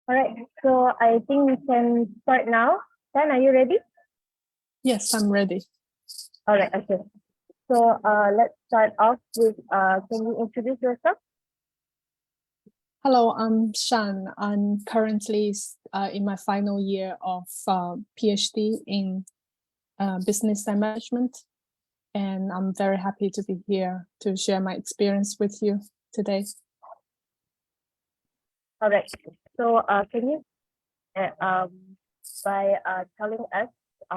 All right, so I think we can start now. Dan, are you ready? Yes, I'm ready. All right, okay. So let's start off with, can you introduce yourself? Hello, I'm Shan. I'm currently in my final year of PhD in business and management, and I'm very happy to be here to share my experience with you today. All right, so can you, by telling us,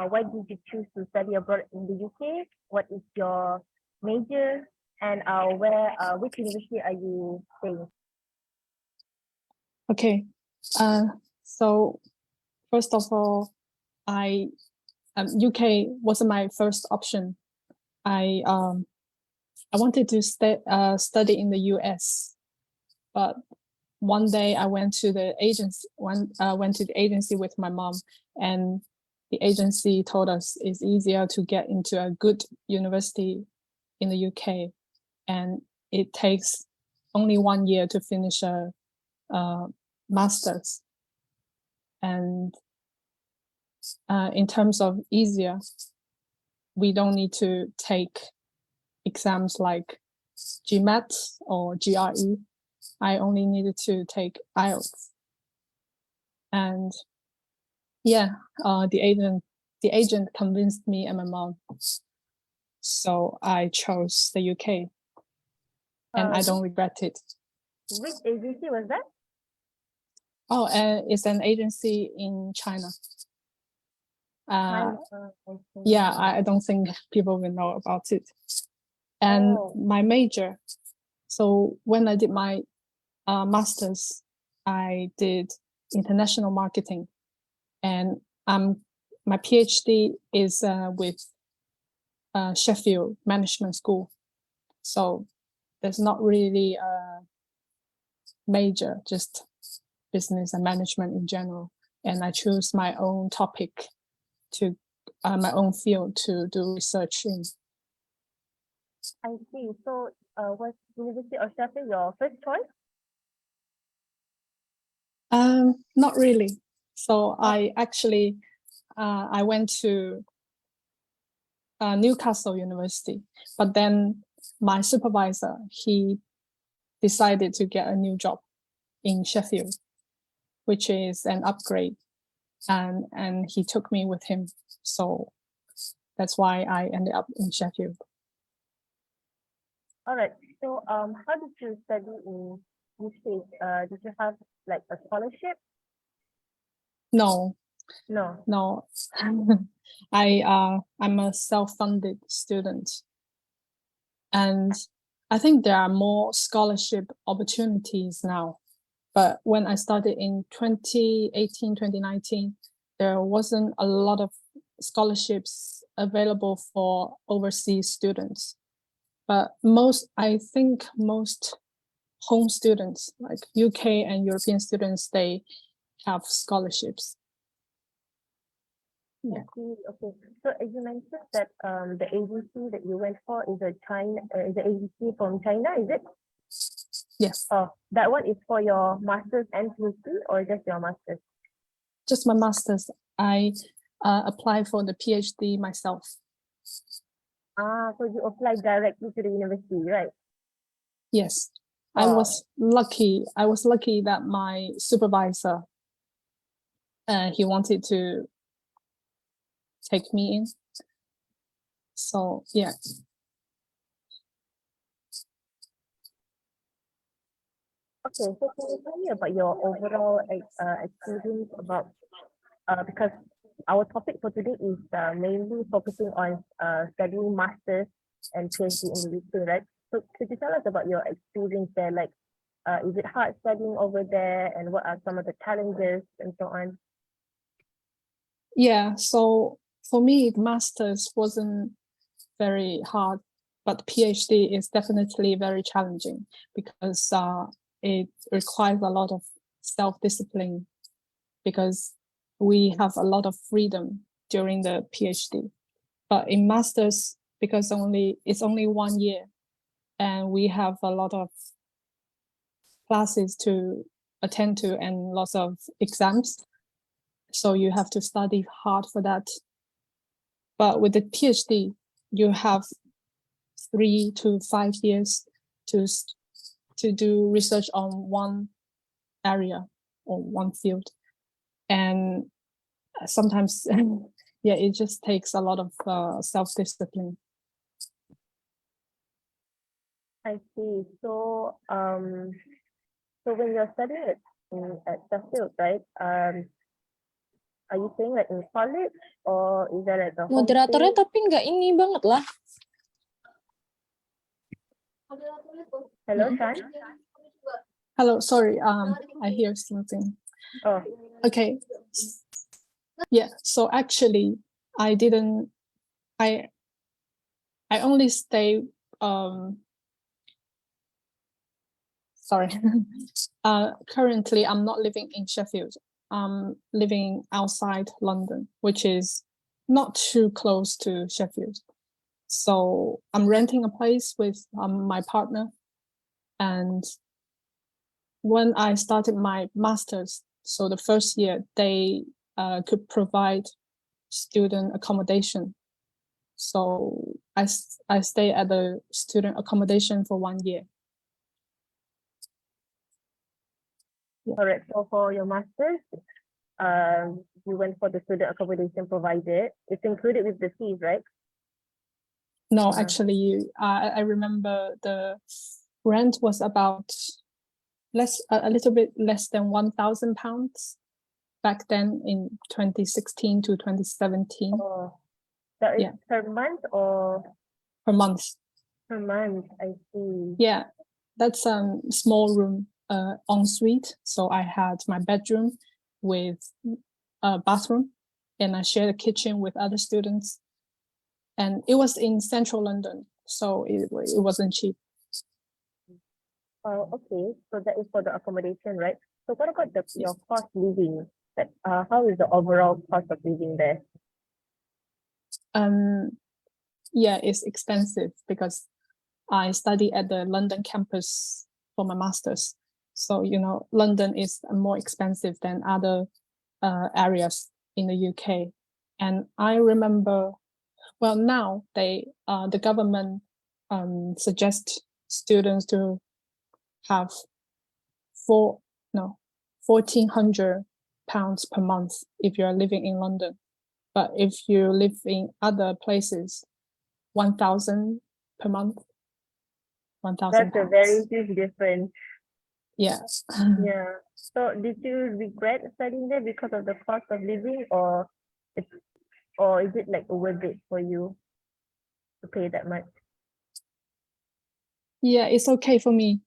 why did you choose to study abroad in the UK? What is your major? And which university are you staying? Okay, so first of all, UK wasn't my first option. I wanted to study in the US, but one day I went to the agency. Went to the agency with my mom, and the agency told us it's easier to get into a good university in the UK, and it takes only 1 year to finish a master's. And in terms of easier, we don't need to take exams like GMAT or GRE. I only needed to take IELTS. And yeah, the agent convinced me and my mom. So I chose the UK, and I don't regret it. Which agency was that? Oh, it's an agency in China. Yeah, I don't think people will know about it. And my major. So when I did my master's, I did international marketing, and my PhD is with Sheffield Management School. So there's not really a major, just business and management in general. And I choose my own topic to my own field to do research in. I see. So was University of Sheffield your first choice? Not really. So I actually I went to Newcastle University, but then my supervisor, he decided to get a new job in Sheffield, which is an upgrade, and he took me with him. So that's why I ended up in Sheffield. All right. So how did you study in UK? Did you have like a scholarship? No, No. I'm a self-funded student, and I think there are more scholarship opportunities now. But when I started in 2018, 2019, there wasn't a lot of scholarships available for overseas students. But I think most home students, like UK and European students, they have scholarships. Yeah. Okay. So you mentioned that the agency that you went for is is an agency from China, is it? Yes. Oh, that one is for your master's and PhD or just your master's? Just my master's. I applied for the PhD myself. So you applied directly to the university, right? Yes. I was lucky that my supervisor, he wanted to take me in. So yeah. Okay, so can you tell me about your overall experience about because our topic for today is mainly focusing on studying masters and PhD in the UK, right? So could you tell us about your experience there? Like, is it hard studying over there, and what are some of the challenges and so on? Yeah, so for me, the master's wasn't very hard, but PhD is definitely very challenging because it requires a lot of self-discipline because we have a lot of freedom during the PhD. But in master's, because it's only 1 year, and we have a lot of classes to attend to and lots of exams. So you have to study hard for that. But with the PhD, you have 3 to 5 years to do research on one area or one field. And sometimes, yeah, it just takes a lot of self-discipline. I see. So, so when you're studying at Sheffield, right? Are you saying like in college or is that like the home Moderatornya base? tapi nggak ini banget lah. Hello, Mhm. Shan? Hello, sorry, I hear something. Oh, Okay. Yeah, so actually I only stay sorry. Currently I'm not living in Sheffield. I'm living outside London, which is not too close to Sheffield. So I'm renting a place with my partner. And when I started my master's, so the first year, they could provide student accommodation. So I stay at the student accommodation for 1 year. correct. So for your master's, you went for the student accommodation provided. It's included with the fees, right? No, Uh-huh. actually, I remember the rent was about a little bit less than £1,000 back then in 2016 to 2017 Oh, that is Yeah. per month or per month. per month? I see. Yeah, that's a small room, ensuite. So I had my bedroom with a bathroom, and I shared a kitchen with other students. And it was in central London, so it wasn't cheap. Oh, okay. So that is for the accommodation, right? So what about your cost living? That how is the overall cost of living there? Yeah, it's expensive because I study at the London campus for my master's. So, London is more expensive than other areas in the UK. And I remember, well, now the government suggest students to have £1,400 per month if you're living in London. But if you live in other places, 1,000 per month. 1,000 That's a very huge difference. Yeah. Yeah. So did you regret studying there because of the cost of living, or is it like worth it for you to pay that much? Yeah, it's okay for me.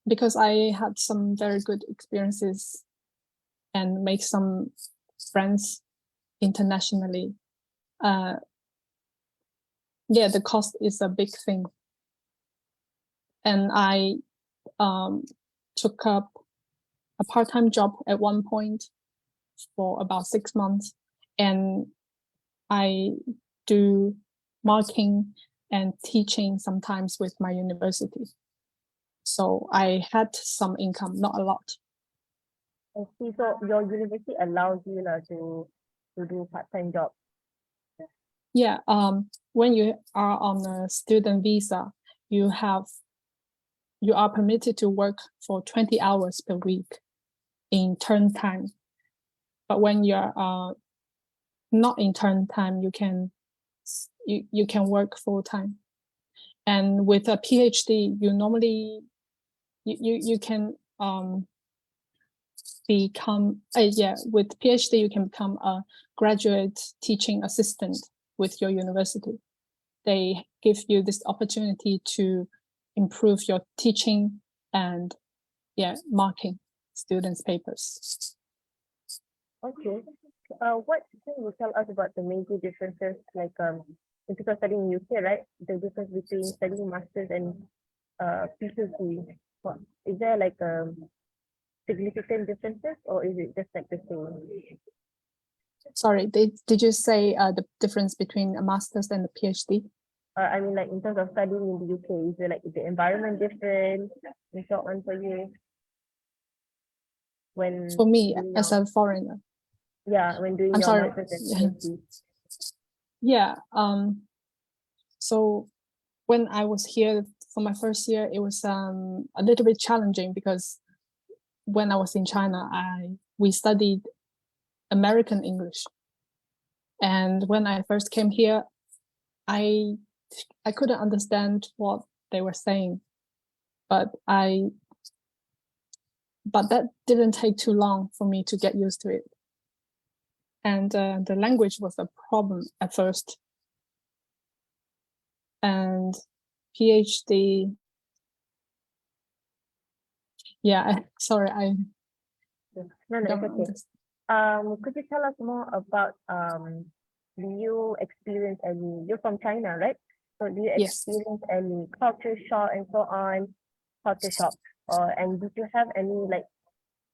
Because I had some very good experiences and make some friends internationally. Yeah, the cost is a big thing. And I took up a part-time job at one point for about 6 months, and I do marking and teaching sometimes with my university. So I had some income, not a lot. I see. So your university allows you to do part-time job. Yeah, when you are on a student visa, you are permitted to work for 20 hours per week in term time. But when you're not in term time, you can work full time. And with a PhD, you normally you can become with PhD you can become a graduate teaching assistant with your university. They give you this opportunity to improve your teaching and marking students' papers. Okay. What can you tell us about the major differences, like if you're studying in UK, right? The difference between studying masters and PhD. What is there like significant differences, or is it just like the same? Sorry, did you say the difference between a master's and a PhD? I mean, like in terms of studying in the UK, is it like is the environment different and so on for you when For me, doing as your a foreigner, when doing I'm your sorry. master's and PhD? Yeah. So when I was here for my first year, it was a little bit challenging because when I was in China, we studied American English, and when I first came here, I couldn't understand what they were saying, but that didn't take too long for me to get used to it. And the language was a problem at first. And PhD, yeah, sorry, I No, no, don't it's okay. understand. Could you tell us more about do you experience any? You're from China, right? So do you Yes. experience any culture shock and so on? Culture shock, and did you have any like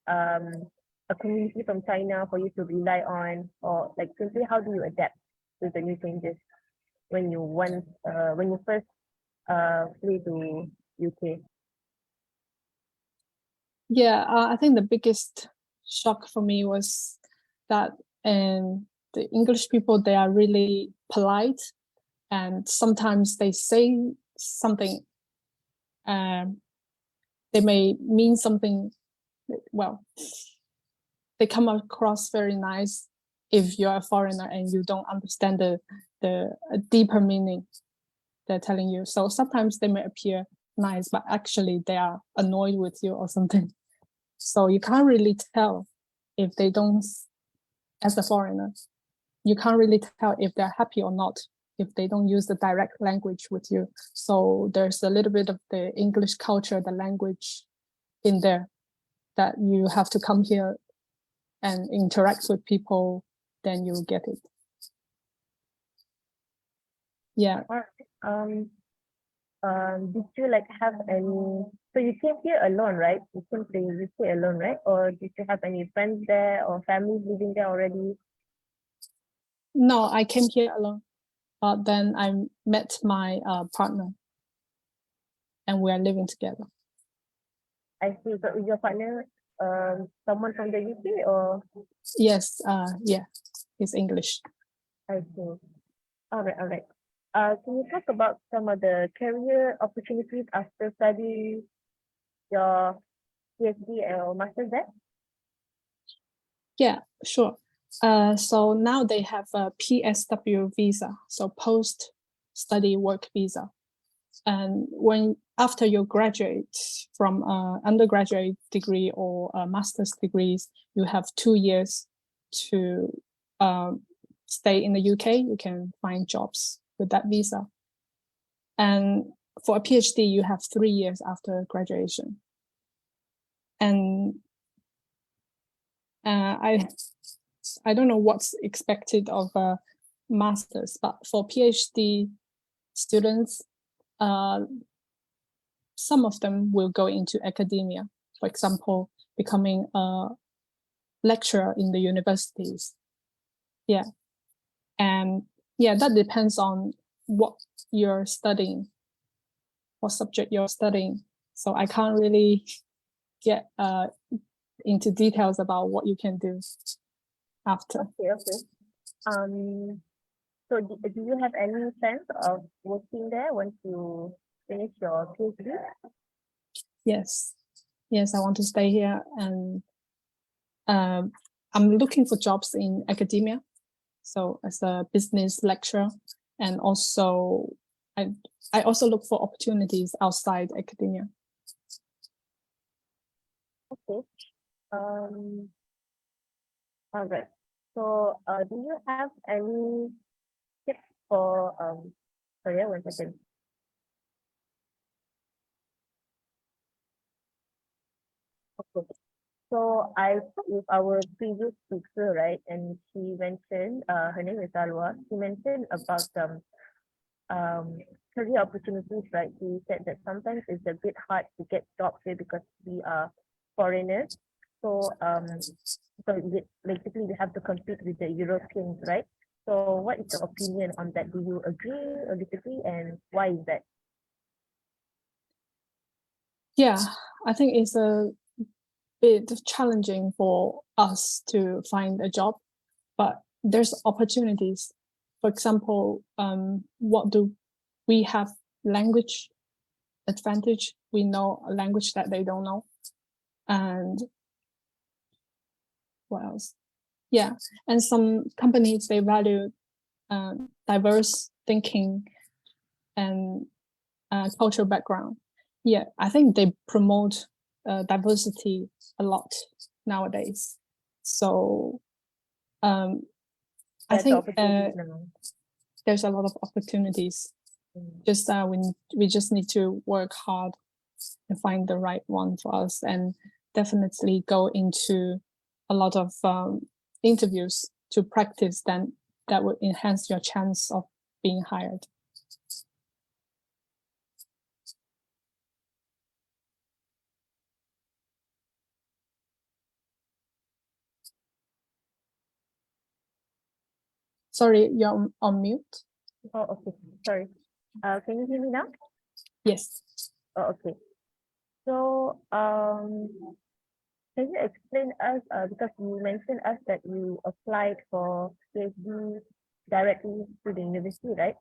a community from China for you to rely on, or like simply how do you adapt to the new changes when you first flew to UK? Yeah, I think the biggest shock for me was that the English people, they are really polite, and sometimes they say something, they may mean something, well, they come across very nice if you're a foreigner and you don't understand the deeper meaning they're telling you. So sometimes they may appear nice, but actually they are annoyed with you or something. So you can't really tell if they don't, as a foreigner, you can't really tell if they're happy or not if they don't use the direct language with you. So there's a little bit of the English culture, the language in there that you have to come here and interact with people, then you'll get it. Yeah. Did you like have any? So you came here alone, right? You came to the UK alone, right? Or did you have any friends there or family living there already? No, I came here alone, but then I met my partner and we are living together. I see. So is your partner someone from the UK or? Yes, yeah, it's English. I see. All right, all right. Can you talk about some of the career opportunities after studying your PhD or master's there? Yeah, sure. So now they have a PSW visa, so post study work visa. And when after you graduate from undergraduate degree or master's degrees, you have 2 years to stay in the UK. You can find jobs with that visa. And for a PhD, you have 3 years after graduation. And I don't know what's expected of a master's, but for PhD students, some of them will go into academia, for example, becoming a lecturer in the universities. Yeah. And yeah, that depends on what you're studying, what subject you're studying. So I can't really get into details about what you can do after. Okay. So do you have any sense of working there once you finish your PhD? Yes. Yes, I want to stay here, and I'm looking for jobs in academia. So as a business lecturer, and also I also look for opportunities outside academia. Okay. All right. So, do you have any tips for sorry, 1 second. Okay. So I spoke with our previous speaker, right? And she mentioned, her name is Alwa. She mentioned about um career opportunities, right? She said that sometimes it's a bit hard to get jobs here because we are foreigners. So basically we have to compete with the Europeans, right? So what is your opinion on that? Do you agree or disagree, and why is that? Yeah, I think it's a bit challenging for us to find a job, but there's opportunities. For example, what do we have? Language advantage. We know a language that they don't know. And what else? Yeah, and some companies, they value diverse thinking and cultural background. Yeah, I think they promote diversity a lot nowadays. So I There's think opportunities now. there's a lot of opportunities. Just we just need to work hard to find the right one for us, and definitely go into a lot of interviews to practice. Then that will enhance your chance of being hired. Sorry, you're on mute. Oh, okay. Sorry. Can you hear me now? Yes. Oh, okay. So, can you explain us, because you mentioned us that you applied for PhD directly to the university, right?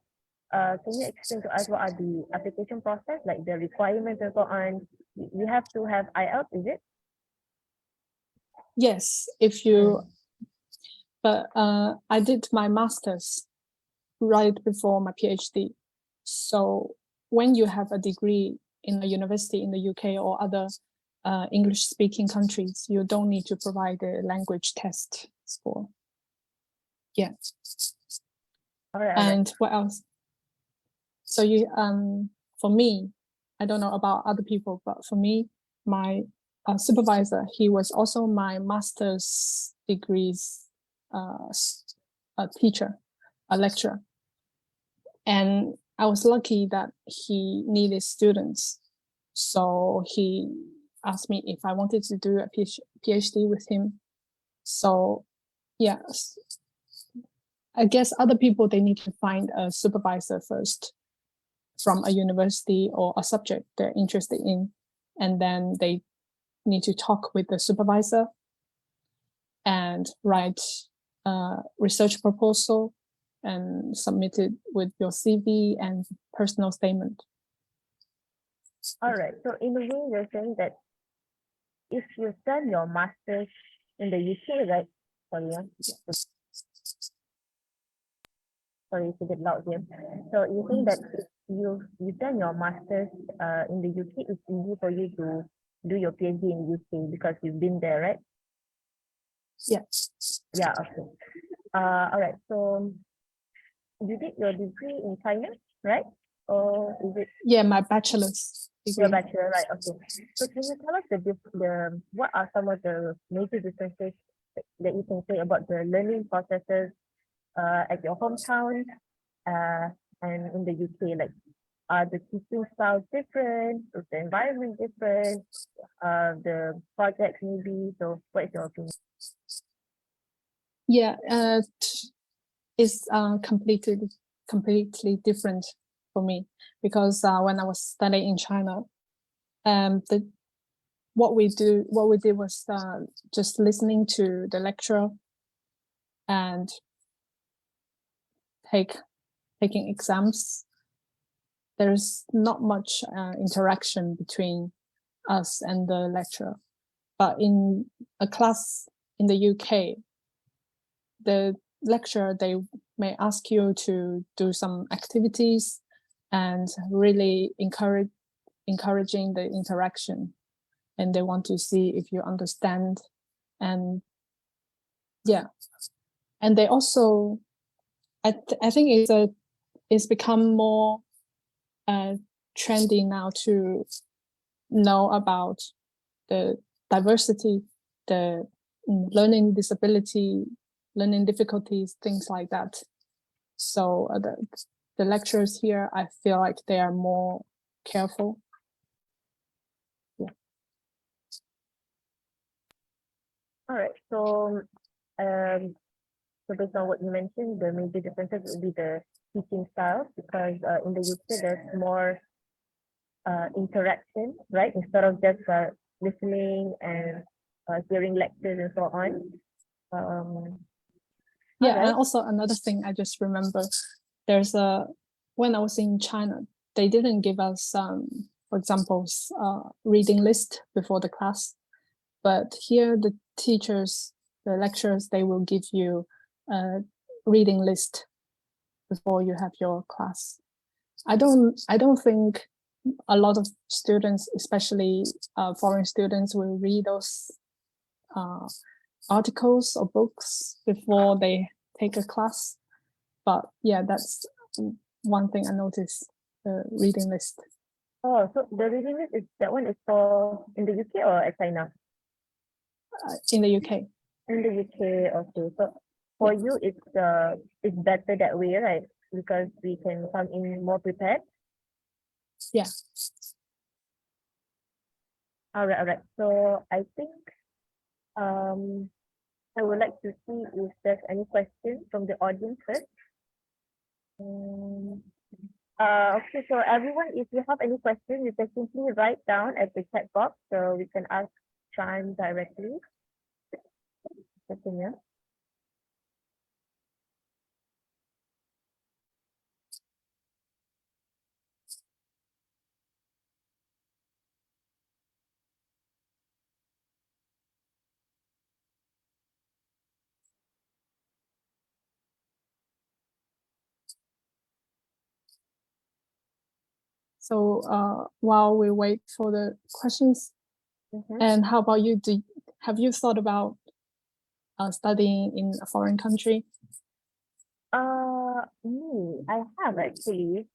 Can you explain to us what are the application process, like the requirements and so on? You have to have IELTS, is it? Yes, if you, but I did my master's right before my PhD. So when you have a degree in a university in the UK or other English speaking countries, you don't need to provide a language test score. Yeah. All right. And what else? So you, for me, I don't know about other people, but for me, my supervisor, he was also my master's degrees a teacher, a lecturer. And I was lucky that he needed students. So he asked me if I wanted to do a PhD with him. So yes, I guess other people, they need to find a supervisor first from a university or a subject they're interested in. And then they need to talk with the supervisor and write a research proposal and submit it with your CV and personal statement. All right. So in a way, you're saying that if you've done your master's in the UK, right? Sorry, sorry, it's a bit loud here. So you think that if you've done your master's in the UK, it's easy for you to do your PhD in UK because you've been there, right? Yeah. Yeah. Okay. All right. So you did your degree in China, right? Or is it Yeah, my bachelor's your degree. bachelor, right? Okay. So can you tell us the what are some of the major differences that you can say about the learning processes at your hometown uh and in the UK? Like, are the teaching styles different? Is the environment different? The projects maybe. So what is your opinion? Yeah, it's completely different for me, because when I was studying in China, the what we did was just listening to the lecturer and taking exams. There's not much interaction between us and the lecturer. But in a class in the UK, the lecturer, they may ask you to do some activities and really encouraging the interaction, and they want to see if you understand. And yeah, and they also, I think it's become more trendy now to know about the diversity, the learning disability, learning difficulties, things like that. So the lecturers here, I feel like they are more careful. Yeah. All right. So So based on what you mentioned, the major differences would be the teaching style, because in the UK there's more interaction, right? Instead of just listening and hearing lectures and so on. Yeah, alright. and also another thing I just remember, when I was in China, they didn't give us for example, reading list before the class, but here the lecturers, they will give you a reading list before you have your class. I don't think a lot of students, especially foreign students, will read those articles or books before they take a class. But yeah, that's one thing I noticed, the reading list. Oh, so the reading list that one is for in the UK or at China? In the UK. In the UK, okay. So for you, it's better that way, right? Because we can come in more prepared. Yeah. All right. So I think I would like to see if there's any questions from the audience first. Okay, so everyone, if you have any questions, you can simply write down at the chat box so we can ask Chan directly. Continue. So while we wait for the questions, and how about you? Have you thought about studying in a foreign country? I have actually.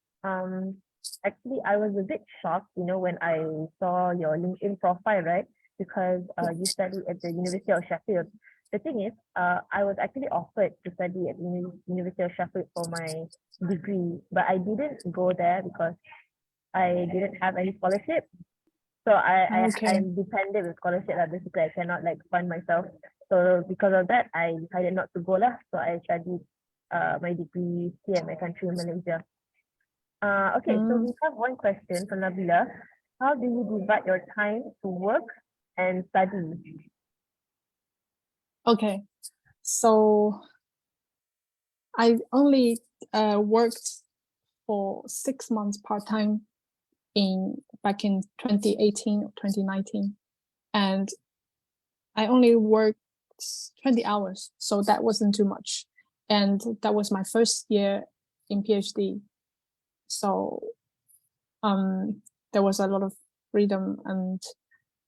Actually, I was a bit shocked, when I saw your LinkedIn profile, right? Because you study at the University of Sheffield. The thing is, I was actually offered to study at the University of Sheffield for my degree, but I didn't go there because I didn't have any scholarship. So I'm dependent with scholarship. Basically, I cannot like fund myself. So because of that, I decided not to go lah. So I studied my degree here in my country, Malaysia. Okay, so we have one question from Nabila. How do you divide your time to work and study? Okay, so I only worked for 6 months part-time back in 2018 or 2019, and I only worked 20 hours, so that wasn't too much, and that was my first year in PhD. So there was a lot of freedom, and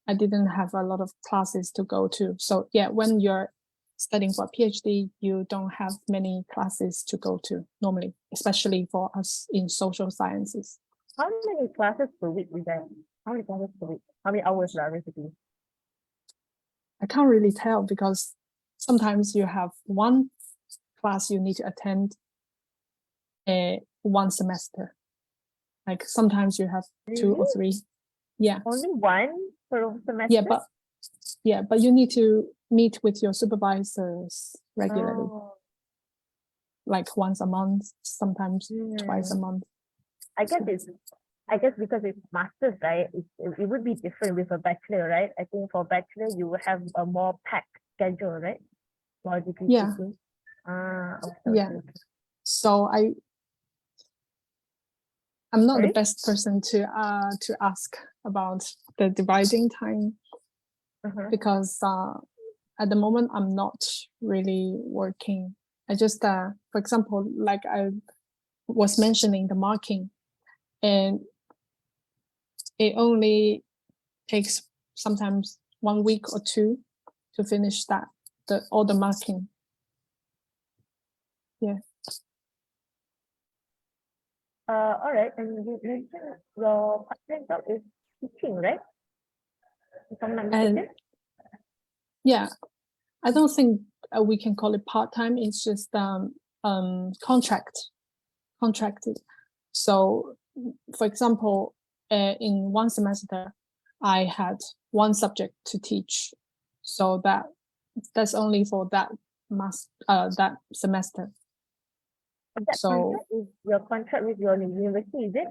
I didn't have a lot of classes to go to. So yeah, when you're studying for a PhD, you don't have many classes to go to normally, especially for us in social sciences. How many classes per week is that? How many classes per week? How many hours basically? I can't really tell because sometimes you have one class you need to attend one semester. Like sometimes you have 2 or 3. Yeah. Only one per semester? But you need to meet with your supervisors regularly. Like once a month, sometimes twice a month. I guess because it's masters, right? It would be different with a bachelor, right? I think for bachelor you will have a more packed schedule, right? For degree teaching. Okay. So I'm not the best person to ask about the dividing time because at the moment I'm not really working. I just for example, like I was mentioning the marking, and it only takes sometimes 1 week or 2 to finish all the marking. Yeah. All right, and you mentioned your part-time job is teaching, right? If I'm not mistaken. Yeah, I don't think we can call it part-time. It's just contracted. So, for example, in one semester, I had one subject to teach, so that's only for that that semester. That So contract is your contract with your university, is it?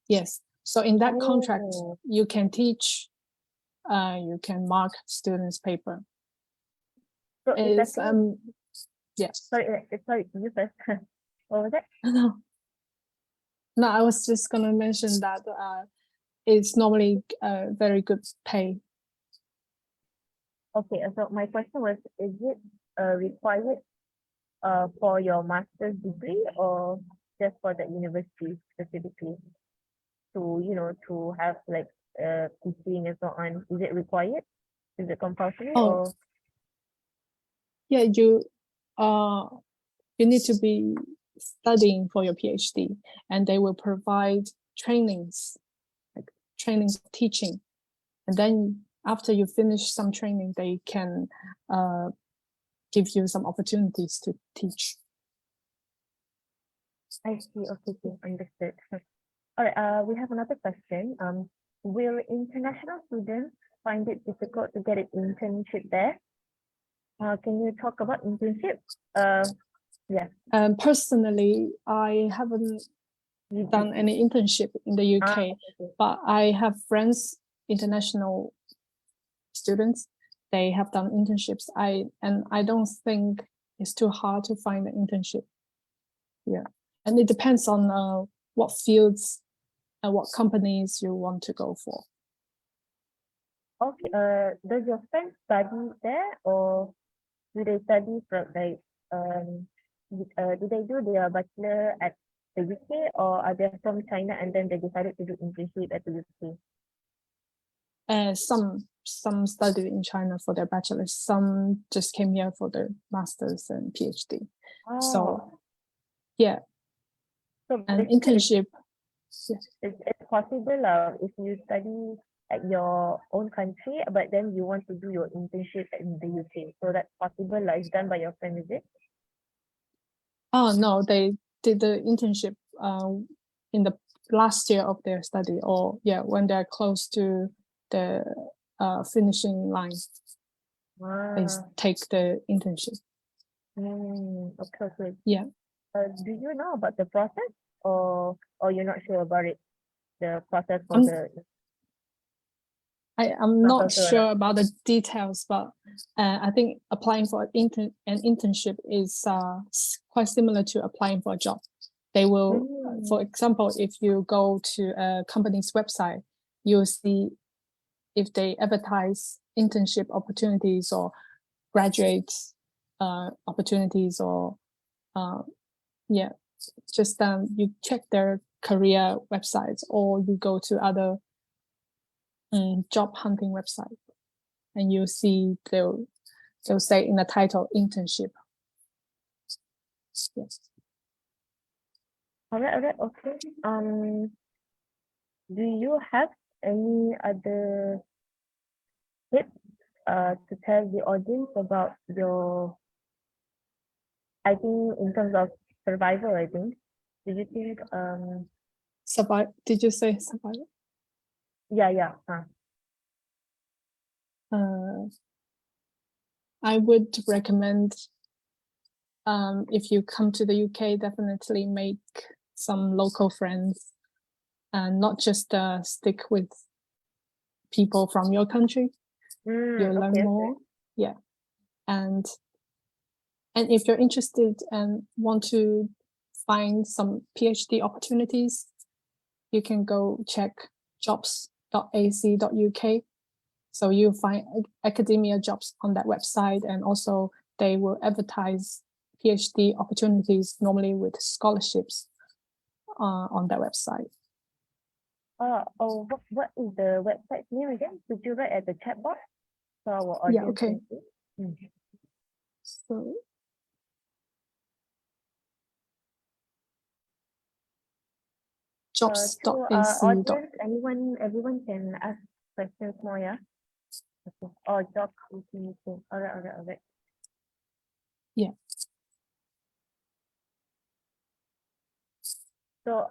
yes, so in that contract, Oh. you can teach, you can mark students' paper. So if It's actually, yeah. sorry, you first. What was that? No, I was just gonna mention that it's normally very good pay. Okay, so my question was, is it required for your master's degree or just for the university specifically to, to have like teaching and so on? Is it required? Is it compulsory Oh, or? yeah, you need to be studying for your PhD, and they will provide trainings, like trainings of teaching. And then after you finish some training, they can give you some opportunities to teach. I see. Okay, understood. All right. We have another question. Will international students find it difficult to get an internship there? Can you talk about internship? Yeah. Personally, I haven't done any internship in the UK, okay. but I have friends, international students. They have done internships. I don't think it's too hard to find an internship. Yeah, and it depends on what fields and what companies you want to go for. Okay. Does your friend study there, or do they study from like do they do their bachelor at the UK, or are they from China and then they decided to do internship at the UK? Some studied in China for their bachelor's. Some just came here for their master's and PhD. So yeah, so an basically internship. it's possible if you study at your own country, but then you want to do your internship in the UK. So that's possible. It's done by your friend, is it? Oh no, they did the internship in the last year of their study, or yeah, when they're close to the finishing line, they take the internship. Okay. Yeah. Do you know about the process, or you're not sure about it? The process for I'm Not not so sure. sure about the details, but I think applying for an internship is quite similar to applying for a job. They will, for example, if you go to a company's website, you'll see if they advertise internship opportunities or graduate opportunities, or yeah, just you check their career websites, or you go to other job hunting website, and you'll see they'll say in the title internship. Yes. All right, okay. Do you have any other tips to tell the audience about your, I think in terms of survival, I think. Do you think Survive? Did you say survival? Yeah. I would recommend if you come to the UK, definitely make some local friends, and not just stick with people from your country. You'll learn more. Yeah. And if you're interested and want to find some PhD opportunities, you can go check jobs.ac.uk. So you find academia jobs on that website, and also they will advertise PhD opportunities, normally with scholarships on that website. What is the website name again? Could you write at the chat box for our audience? Yeah, okay. So jobs.ac. Audience, everyone can ask questions more, yeah? Okay. Oh, jobs. All right. Yeah. So,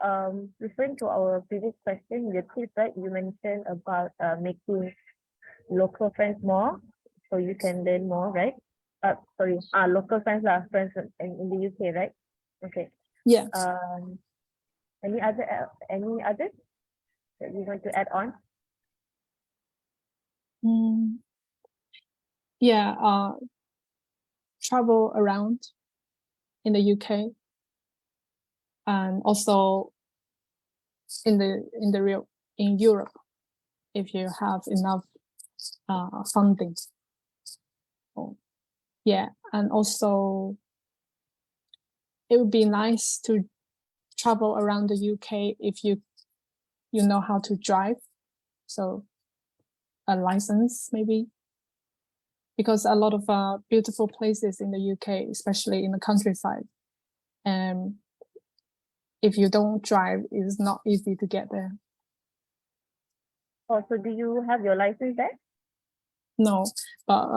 referring to our previous question, the tip, right, you mentioned about making local friends more, so you can learn more, right? local friends lah, friends in the UK, right? Okay. Yeah. Any others that you want to add on? Yeah, travel around in the UK and also in Europe if you have enough funding. Yeah, and also it would be nice to travel around the UK if you know how to drive, so a license maybe, because a lot of beautiful places in the UK, especially in the countryside, and if you don't drive, it's not easy to get there. Oh, so do you have your license there? No, but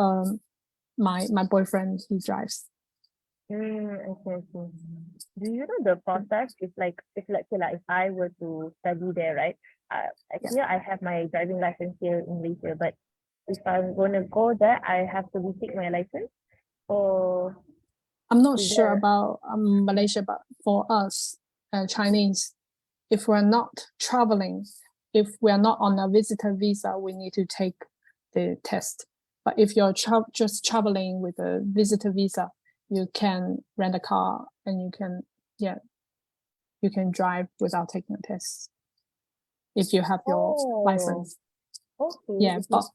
my boyfriend, he drives. Okay. Do you know the process? If let's say if I were to study there, right? Actually, I have my driving license here in Malaysia, but if I'm going to go there, I have to retake my license. Or I'm not is sure there- about Malaysia, but for us, Chinese, if we're not traveling, if we're not on a visitor visa, we need to take the test. But if you're just traveling with a visitor visa, you can rent a car and you can drive without taking a test if you have your license. Okay. Yeah, but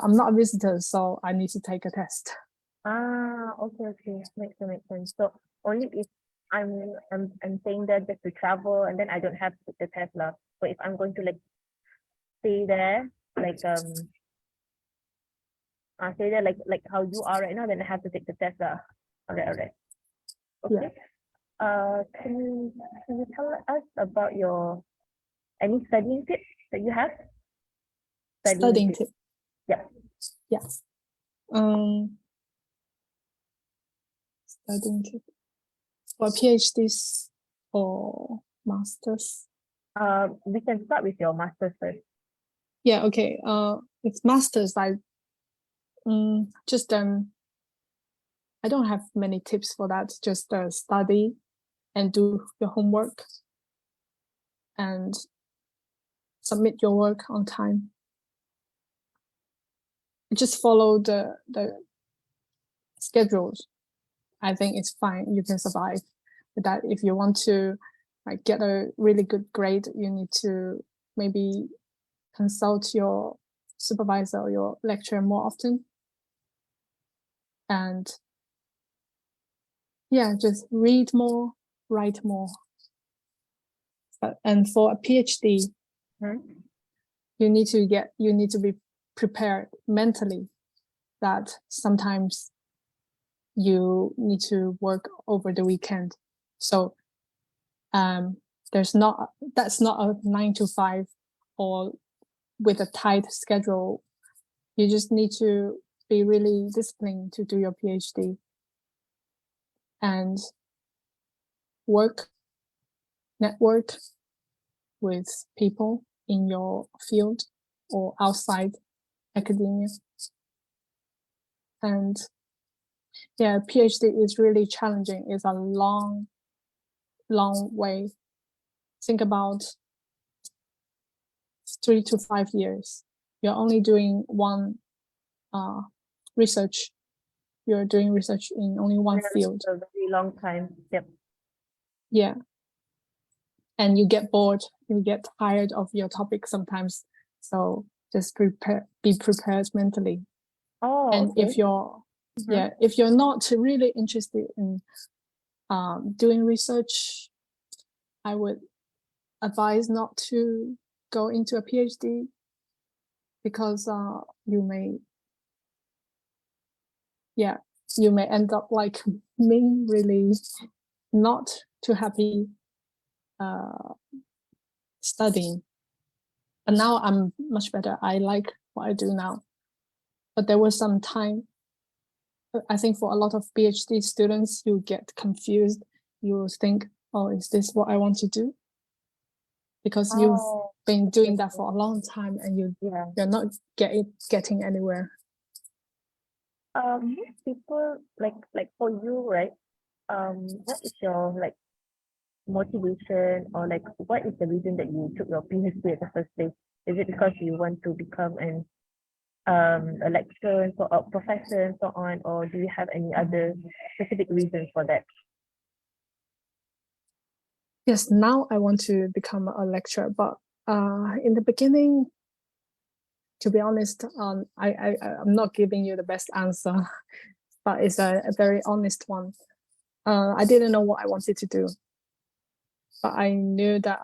I'm not a visitor, so I need to take a test. Okay. Makes sense. So only if I'm saying that just to travel and then I don't have to take the test lah. But if I'm going to stay there, stay there like how you are right now, then I have to take the test lah. Alright. Okay. Yeah. Can you tell us about any studying tips that you have? Studying tip. Yeah. Yes. Studying tip for PhDs or masters. We can start with your masters first. Yeah. Okay. It's masters. I I don't have many tips for that. Just study and do your homework and submit your work on time. Just follow the schedules. I think it's fine. You can survive with that. If you want to get a really good grade, you need to maybe consult your supervisor or your lecturer more often. And yeah, just read more, write more. And for a PhD, you need to be prepared mentally that sometimes you need to work over the weekend. So that's not a 9 to 5 or with a tight schedule. You just need to be really disciplined to do your PhD and network with people in your field or outside academia. And yeah, PhD is really challenging. It's a long way. Think about 3 to 5 years. You're only doing one research. You're doing research in only one field. A very long time. Yep. Yeah. And you get bored, you get tired of your topic sometimes. So just be prepared mentally. And okay. if you're not really interested in doing research, I would advise not to go into a PhD because you may end up like me, really not too happy studying. But now I'm much better. I like what I do now. But there was some time, I think for a lot of PhD students, you get confused. You think, oh, is this what I want to do? Because you've been doing that for a long time and you're not getting anywhere. most people like for you, right? What is your like motivation or like what is the reason that you took your PhD at the first place? Is it because you want to become a lecturer and so a professor and so on, or do you have any other specific reasons for that? Yes, now I want to become a lecturer, but in the beginning, to be honest, I'm not giving you the best answer, but it's a very honest one. I didn't know what I wanted to do, but I knew that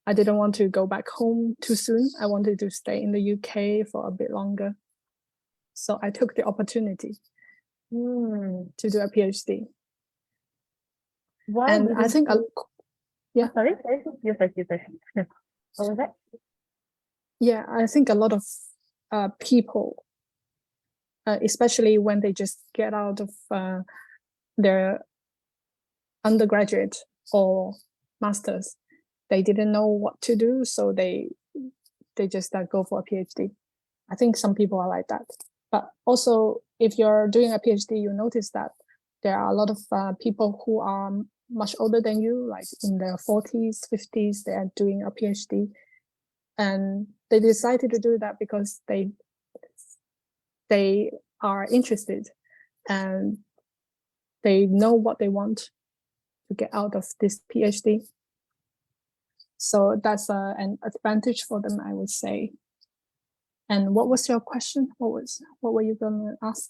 I didn't want to go back home too soon. I wanted to stay in the UK for a bit longer. So I took the opportunity to do a PhD. Why And I didn't think, you? yeah. Sorry, you first. What was that? Yeah, I think a lot of people, especially when they just get out of their undergraduate or masters, they didn't know what to do, so they just go for a PhD. I think some people are like that. But also, if you're doing a PhD, you notice that there are a lot of people who are much older than you, like in their 40s, 50s, they are doing a PhD. And they decided to do that because they are interested and they know what they want to get out of this PhD. So that's an advantage for them, I would say. And what was your question? What were you gonna ask?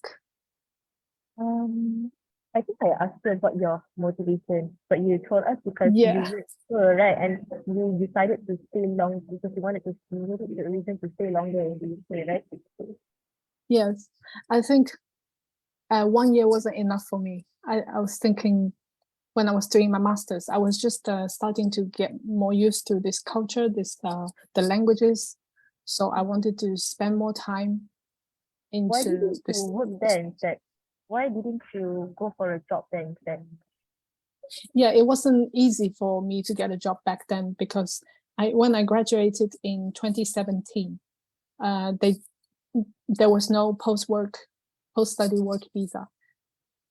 I think I asked you about your motivation, but you told us because Yeah. you were right, and you decided to stay long because you wanted to you needed the reason to stay longer in the UK, right? Yes, I think 1 year wasn't enough for me. I was thinking when I was doing my master's, I was just starting to get more used to this culture, the languages. So I wanted to spend more time Why into didn't you this. work there instead? Why didn't you go for a job there instead? Yeah, it wasn't easy for me to get a job back then because when I graduated in 2017, there was no post-study work visa.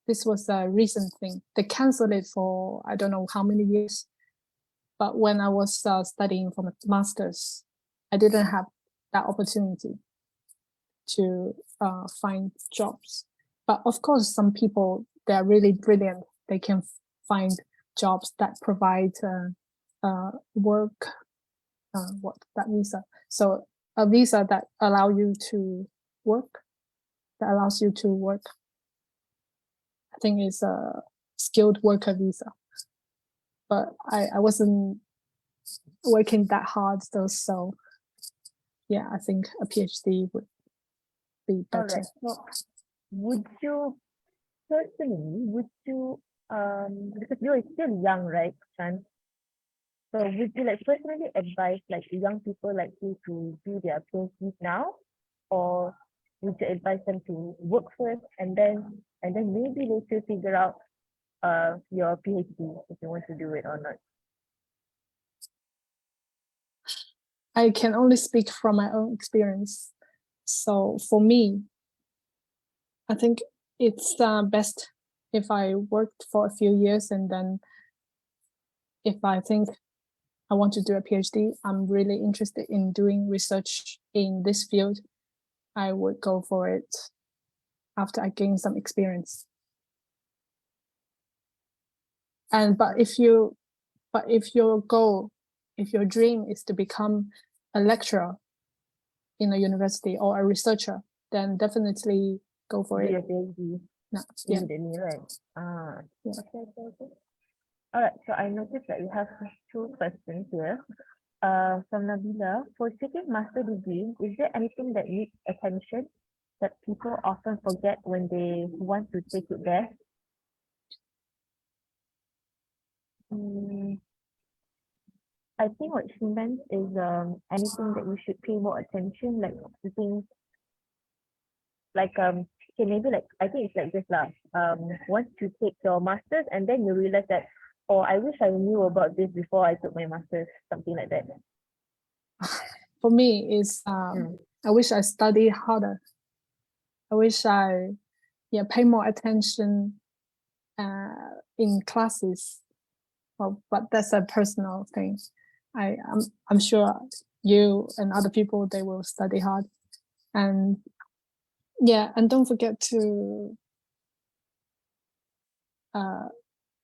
This was a recent thing. They canceled it for I don't know how many years. But when I was studying for my master's, I didn't have that opportunity to find jobs. But of course, some people, they're really brilliant. They can find jobs that provide work, what that visa. So a visa that allow you to work, that allows you to work. I think is a skilled worker visa. But I wasn't working that hard though, so yeah, I think a PhD would be All better. right. So would you because you're still young, right, Chan? So would you like personally advise like young people like you to do their PhDs now, or would you advise them to work first and then maybe later figure out your PhD if you want to do it or not? I can only speak from my own experience. So for me, I think it's best if I worked for a few years and then if I think I want to do a PhD, I'm really interested in doing research in this field, I would go for it after I gain some experience. And if your goal, if your dream is to become a lecturer in a university or a researcher, then definitely go for Do it. your PhD No, yeah. immediately, right? Yeah. Okay. All right, so I noticed that we have two questions here. From Nabila, for seeking master degree, is there anything that needs attention that people often forget when they want to take it there? Mm, I think what she meant is anything that you should pay more attention, like things like okay, maybe like I think it's like this lah. Once you take your masters and then you realize that, oh, I wish I knew about this before I took my masters, something like that. For me, is I wish I studied harder. I wish I pay more attention in classes. Well, but that's a personal thing. I'm sure you and other people, they will study hard, and and don't forget to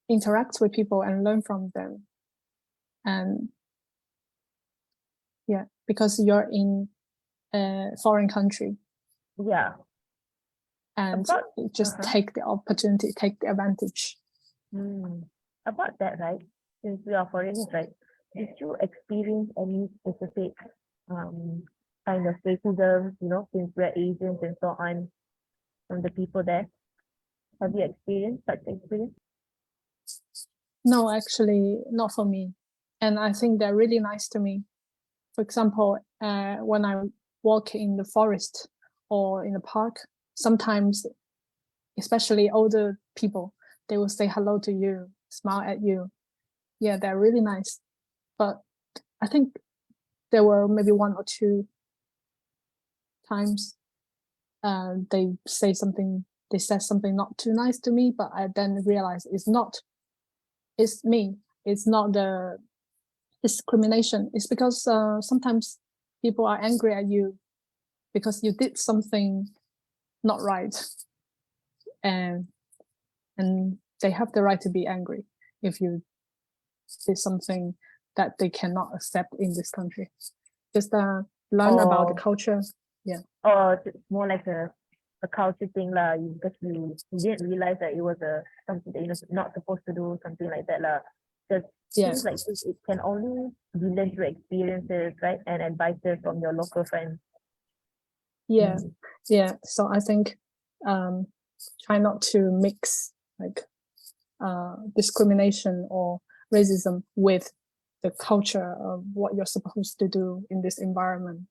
interact with people and learn from them. And because you're in a foreign country, Yeah. and just take the opportunity, take the advantage. About that, right? Since we are foreigners, right? Did you experience any specific kind of racism, since we're Asians and so on, from the people there? Have you experienced such experience? No, actually, not for me. And I think they're really nice to me. For example, when I walk in the forest or in the park, sometimes, especially older people, they will say hello to you, smile at you. Yeah, they're really nice. But I think there were maybe 1 or 2 times they said something not too nice to me, but I then realized it's me. It's not the discrimination. It's because sometimes people are angry at you because you did something not right, and they have the right to be angry if you did something that they cannot accept in this country. Just learn about the culture. Or it's more like a culture thing lah, because you didn't realize that it was something that you're not supposed to do, something like that lah. Because things like this, it can only be learned through experiences, right? And advices from your local friends. So I think try not to mix like discrimination or racism with the culture of what you're supposed to do in this environment.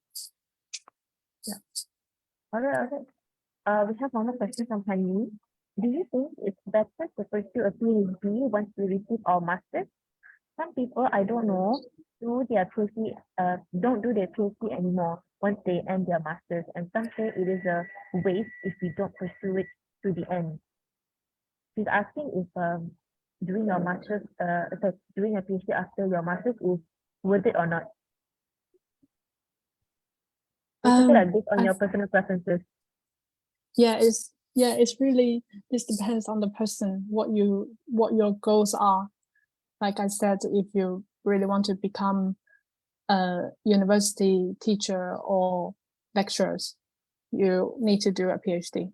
All right. We have one more question from Hanyi. Do you think it's better to pursue a PhD once we receive our master's? Some people, I don't know, don't do their PhD anymore once they end their master's, and some say it is a waste if we don't pursue it to the end. She's asking if doing a PhD after your master's is worth it or not. Based on your personal preferences. It's really, this depends on the person, what your goals are. Like I said, if you really want to become a university teacher or lecturers, you need to do a PhD,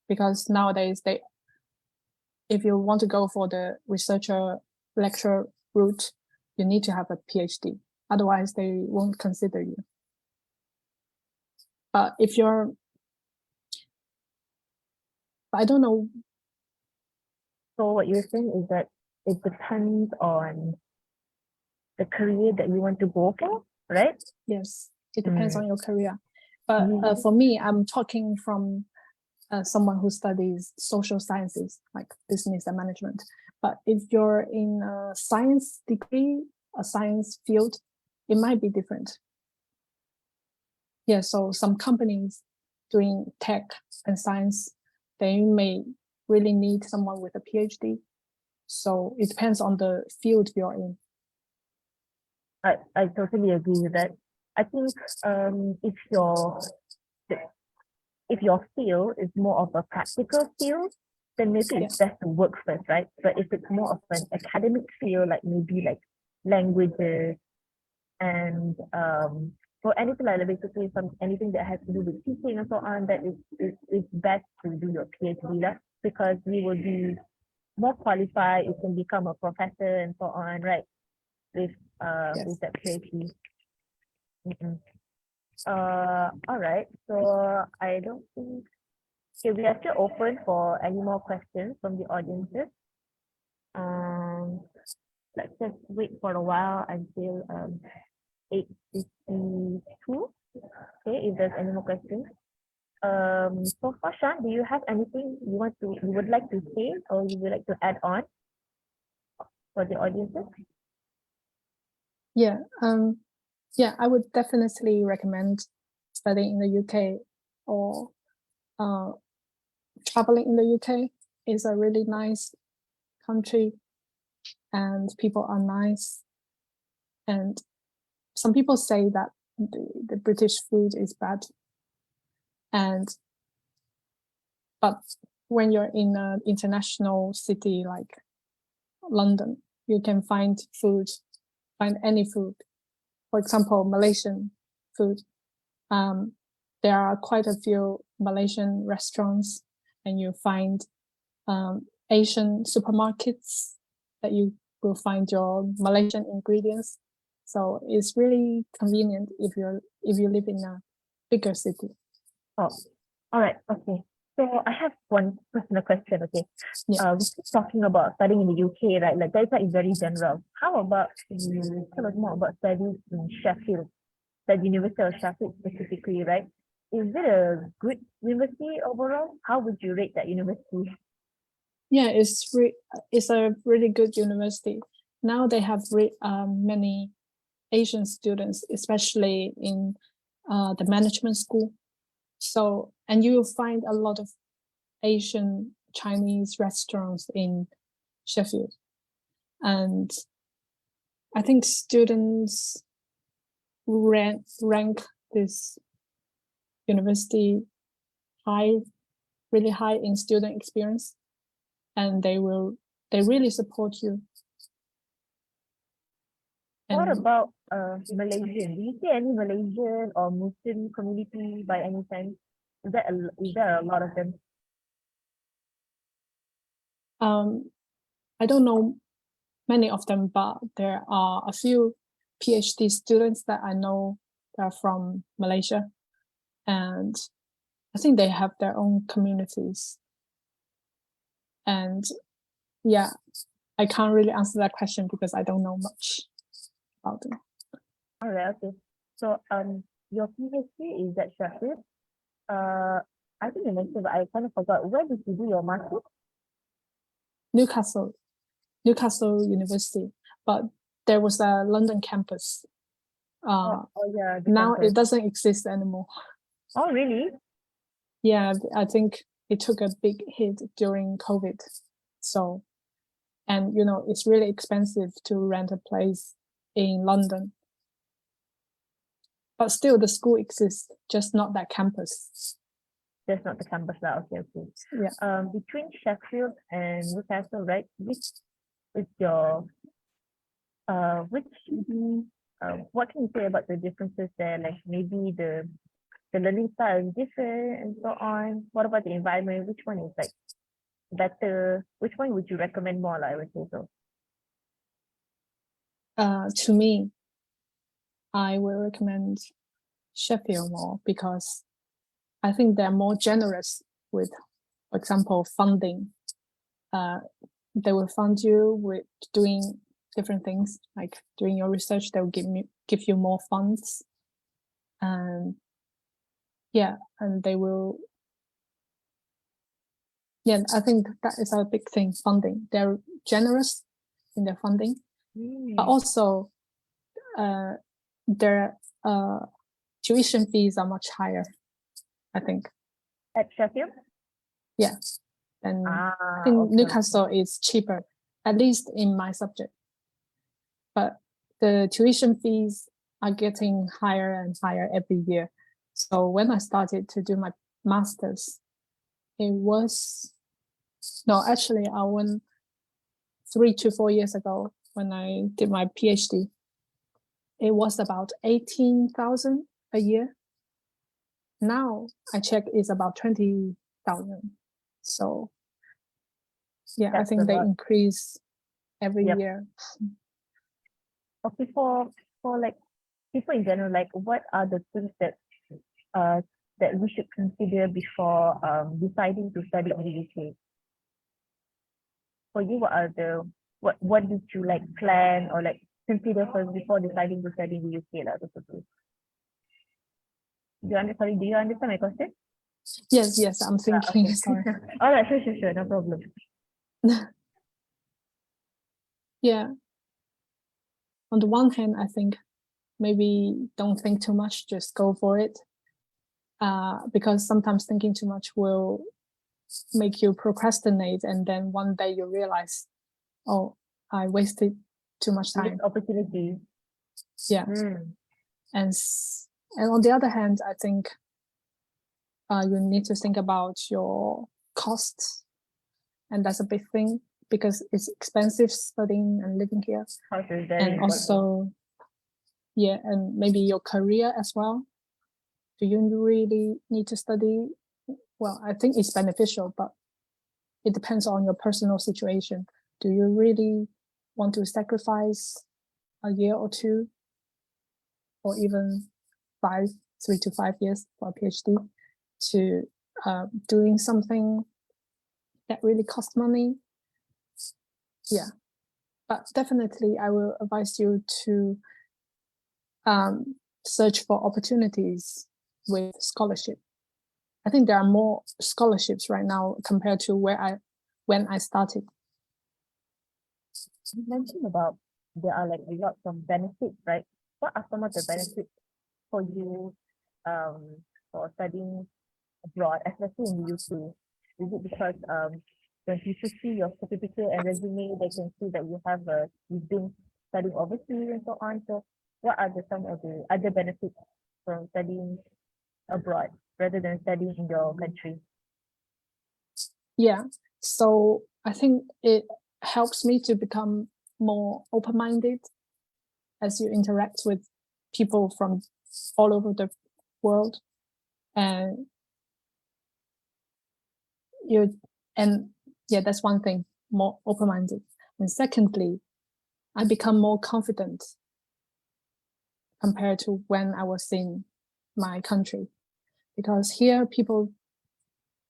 because nowadays if you want to go for the researcher lecturer route, you need to have a PhD. Otherwise, they won't consider you. But I don't know. So what you're saying is that it depends on the career that you want to go for, right? Yes, it depends on your career. But for me, I'm talking from someone who studies social sciences, like business and management. But if you're in a science degree, a science field, it might be different. So some companies doing tech and science, they may really need someone with a PhD. So it depends on the field you're in. I totally agree with that. I think if your field is more of a practical field, then maybe it's best to work first, right? But if it's more of an academic field, like maybe like languages and for anything like that, basically anything that has to do with teaching and so on, that is best to do your PhD lah, because you will be more qualified, you can become a professor and so on, right? With that PhD. All right. So I don't think we are still open for any more questions from the audiences. Let's just wait for a while until 8:52. Okay, if there's any more questions. So far, Sean, do you have anything you would like to say or you would like to add on for the audiences? I would definitely recommend studying in the UK or traveling in the UK. It's a really nice country and people are nice. And some people say that the British food is bad. But when you're in an international city like London, you can find any food. For example, Malaysian food. There are quite a few Malaysian restaurants, and you find Asian supermarkets that you will find your Malaysian ingredients. So it's really convenient if you live in a bigger city. Oh, all right. Okay. So I have one personal question. Okay. Yeah. We keep talking about studying in the UK, right? Like that is very general. How about you tell us more about studies in Sheffield, the University of Sheffield specifically, right? Is it a good university overall? How would you rate that university? Yeah, it's a really good university. Now they have many Asian students, especially in the management school. So, and you will find a lot of Asian Chinese restaurants in Sheffield. And I think students rank this university really high in student experience, and they really support you. What And about Malaysian? Do you see any Malaysian or Muslim community by any chance? Is there a lot of them? I don't know many of them, but there are a few PhD students that I know that are from Malaysia, and I think they have their own communities. And yeah, I can't really answer that question because I don't know much about them. All right, okay. So your PhD is at Sheffield. I think you mentioned, but I kind of forgot. Where did you do your master's? Newcastle University, but there was a London campus. Oh yeah, the Now campus. it doesn't exist anymore. Oh really? Yeah, I think it took a big hit during COVID. So, and it's really expensive to rent a place in London. But still, the school exists, just not that campus. That's not the campus now. Okay, okay. Yeah. Between Sheffield and Newcastle, right? Which is your what can you say about the differences there? Like maybe the learning style is different and so on. What about the environment? Which one is like better? Which one would you recommend more? Like, I would say so. To me, I will recommend Sheffield more because I think they're more generous with, for example, funding. They will fund you with doing different things, like doing your research. They will give you more funds, and and they will. Yeah, I think that is a big thing. Funding. They're generous in their funding, but also, their tuition fees are much higher, I think. At Sheffield? Yeah. And Ah, I think okay. Newcastle is cheaper, at least in my subject. But the tuition fees are getting higher and higher every year. So when I started to do my master's, it was, no, actually I went 3 to 4 years ago when I did my PhD. It was about 18,000 a year. Now I check it's about 20,000. So yeah, I That's think a they lot. increase every Yep. year. Okay, for like people in general, like what are the things that we should consider before deciding to study in the UK? For you, what did you like plan or like consider first before deciding to study in the UK? Like, basically. Do you understand my question? Yes, I'm thinking. Okay. Sorry. All right, sure, no problem. Yeah. On the one hand, I think maybe don't think too much, just go for it. Because sometimes thinking too much will make you procrastinate, and then one day you realize, oh, I wasted too much time. Missed opportunity. Yeah. And on the other hand, I think you need to think about your costs, and that's a big thing because it's expensive studying and living here. House is very And important. also, yeah, and maybe your career as well. Do you really need to study? Well, I think it's beneficial, but it depends on your personal situation. Do you really want to sacrifice a year or two, or even 3 to 5 years for a PhD to doing something that really costs money? Yeah, but definitely I will advise you to search for opportunities with scholarship. I think there are more scholarships right now compared to when I started. You mentioned about there are like lots of benefits, right? What are some of the benefits for you for studying abroad, especially in the UK? Is it because when people see your certificate and resume, they can see that you've been studying overseas and so on. So what are some of the other benefits from studying abroad rather than studying in your country? Yeah, so I think it helps me to become more open-minded as you interact with people from all over the world, and that's one thing, more open-minded. And secondly, I become more confident compared to when I was in my country, because here people,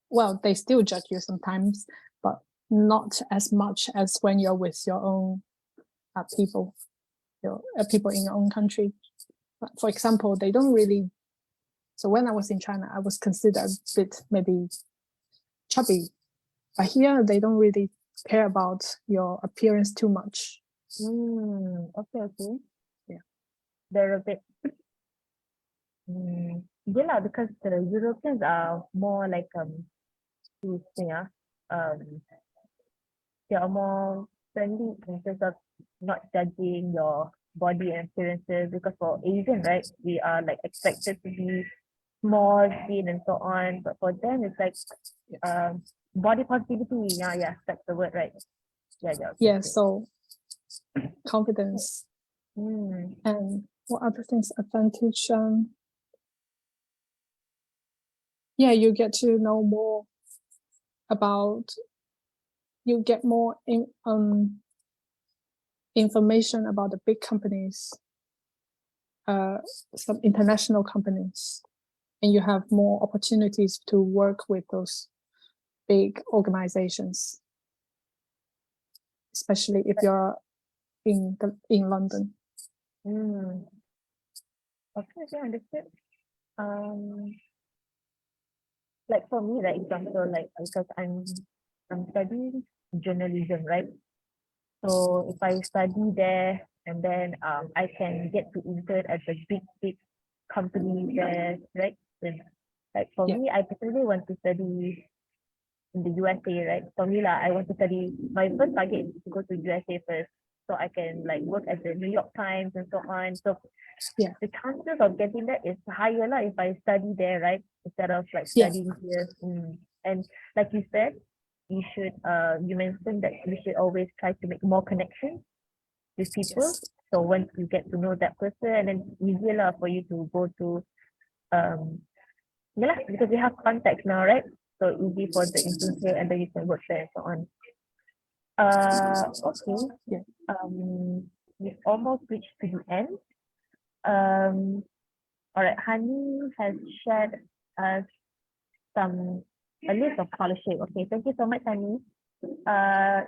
well, they still judge you sometimes, but not as much as when you're with your own people, people in your own country. But for example, they don't really. So when I was in China, I was considered a bit maybe chubby, but here they don't really care about your appearance too much. Okay. Yeah. They're a bit. Yeah, because the Europeans are more like they are more friendly in terms of not judging your body and appearances, because for Asian, right, we are like expected to be small, thin and so on. But for them it's like body positivity. Yeah, that's the word, right? Yeah, so confidence. Mm. And what other things advantage? Yeah, you get to know more about, you get more information about the big companies, some international companies, and you have more opportunities to work with those big organizations, especially if you're in London. Okay, understood. Like for me, like example, like because I'm studying journalism, right? So if I study there and then I can get to intern at the big companies there, right? Then like for me, I personally want to study in the USA, right? For me lah, I want to study. My first target is to go to USA first, so I can like work at the New York Times and so on. So the chances of getting that is higher lah if I study there, right? Instead of like studying here. And like you said, you mentioned that we should always try to make more connections with people. So once you get to know that person, and then easier lah for you to go to because we have contacts now, right? So easy for the influencer, and then you can work there and so on. Okay. We've almost reached to the end. All right, Hani has shared us a list of scholarship. Okay, thank you so much, Hani.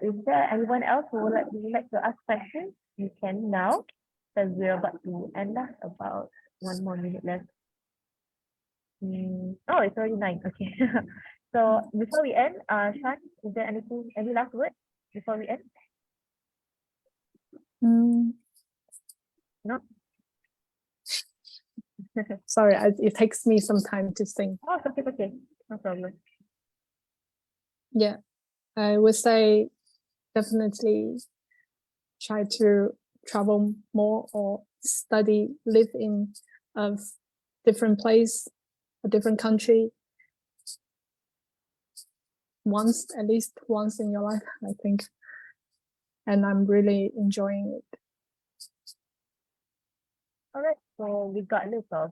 Is there anyone else who would like to ask questions? You can now, because we're about to end up, about 1 more minute left. Oh, it's already 9. Okay. So before we end, Shan, is there any last word before we end? No. Sorry, it takes me some time to think. Oh, okay, no problem. Yeah, I would say definitely try to travel more or live in a different place, a different country at least once in your life, I think. And I'm really enjoying it. All right. So regardless of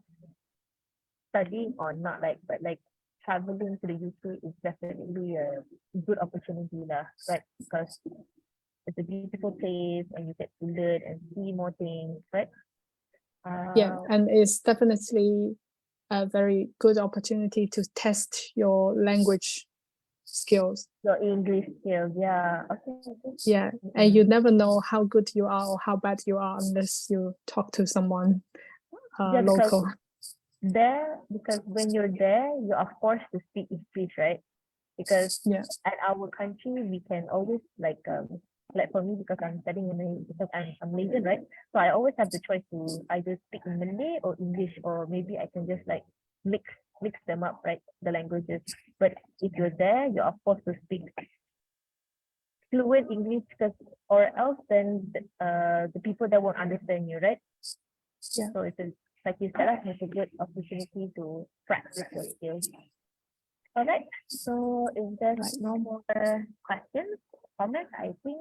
studying or not, but traveling to the UK is definitely a good opportunity lah, right? Because it's a beautiful place and you get to learn and see more things, right? Yeah, and it's definitely a very good opportunity to test your language skills. Your English skills, yeah. Okay. Yeah, and you never know how good you are or how bad you are unless you talk to someone Yeah, because local. because when you're there, you are forced to speak English, right? Because Yeah, at our country, we can always like for me, because I'm studying because I'm Malaysian, right? So I always have the choice to either speak in Malay or English, or maybe I can just like mix them up, right? The languages. But if you're there, you are forced to speak fluent English, because or else then the people that won't understand you, right? Yeah. So it's like you said, it's a good opportunity to practice your skills. All right. So if there's no more questions, comments, I think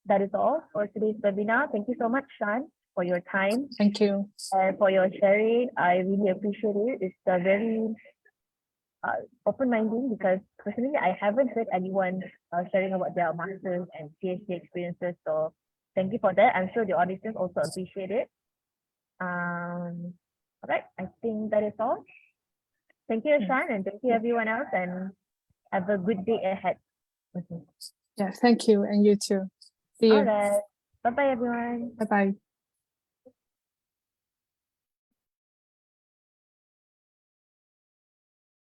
that is all for today's webinar. Thank you so much, Shan, for your time Thank you. and for your sharing. I really appreciate it. It's a very open-minded, because personally, I haven't heard anyone sharing about their masters and PhD experiences. So thank you for that. I'm sure the audience also appreciate it. All right. I think that is all. Thank you, Shan, and thank you everyone else, and have a good day ahead. Yeah, thank you, and you too. See All you. right. Bye-bye, everyone. Bye bye.